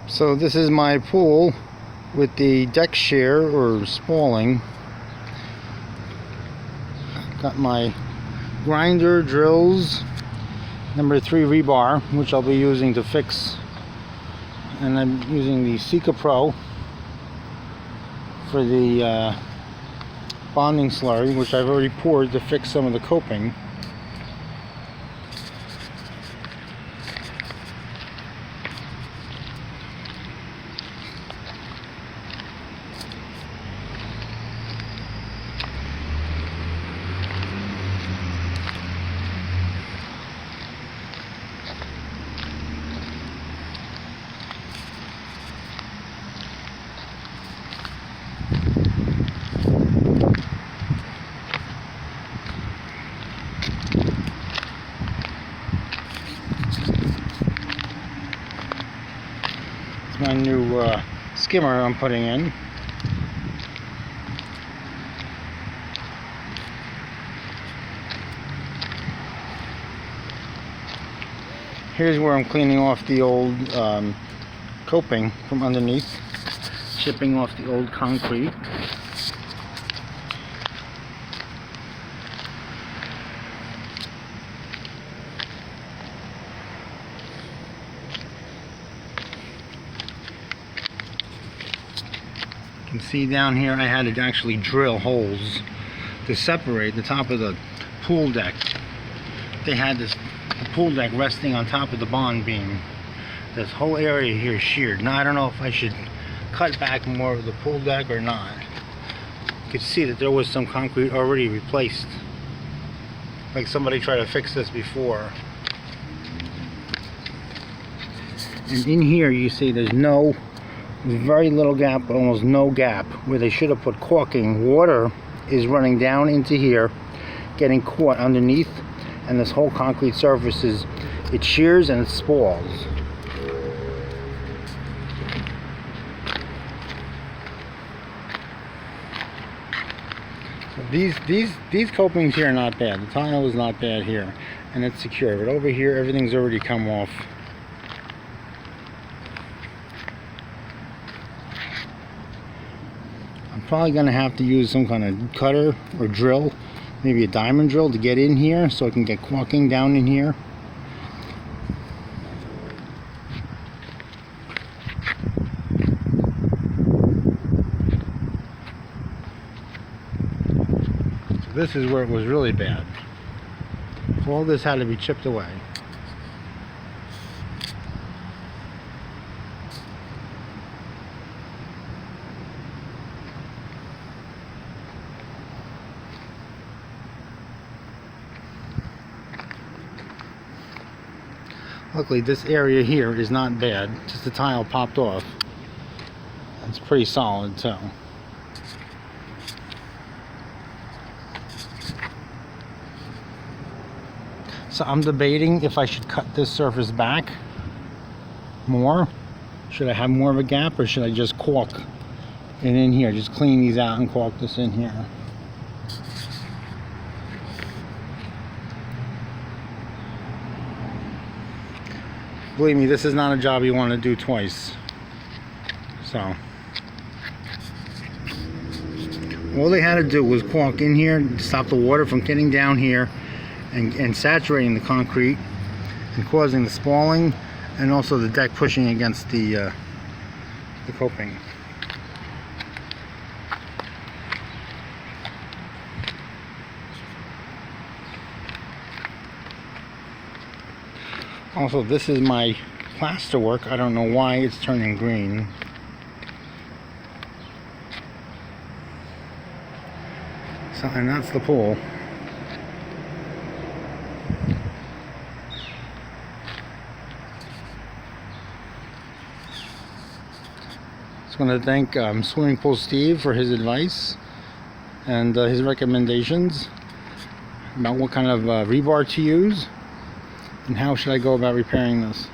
So this is my pool with the deck shear or spalling. Got my grinder, drills, number 3 rebar, which I'll be using to fix, and I'm using the Sika Pro for the bonding slurry, which I've already poured to fix some of the coping. My new skimmer I'm putting in. Here's where I'm cleaning off the old coping from underneath, chipping off the old concrete. You can see down here I had to actually drill holes to separate the top of the pool deck. They had the pool deck resting on top of the bond beam. This whole area here is sheared. Now I don't know if I should cut back more of the pool deck or not. You could see that there was some concrete already replaced, like somebody tried to fix this before. And in here you see there's very little gap, but almost no gap, where they should have put caulking. Water is running down into here, getting caught underneath, and this whole concrete surface it shears and it spalls. So these copings here are not bad. The tile is not bad here, and it's secure. But over here, everything's already come off. Probably going to have to use some kind of cutter or drill, maybe a diamond drill, to get in here so I can get caulking down in here. So this is where it was really bad. All this had to be chipped away. Luckily this area here is not bad, just the tile popped off. It's pretty solid too. So I'm debating if I should cut this surface back more. Should I have more of a gap, or should I just caulk it in here? Just clean these out and caulk this in here. Believe me, this is not a job you want to do twice. So all they had to do was caulk in here to stop the water from getting down here and saturating the concrete and causing the spalling, and also the deck pushing against the coping. Also, this is my plaster work. I don't know why it's turning green. So, and that's the pool. Just want to thank Swimming Pool Steve for his advice and his recommendations about what kind of rebar to use. And how should I go about repairing this?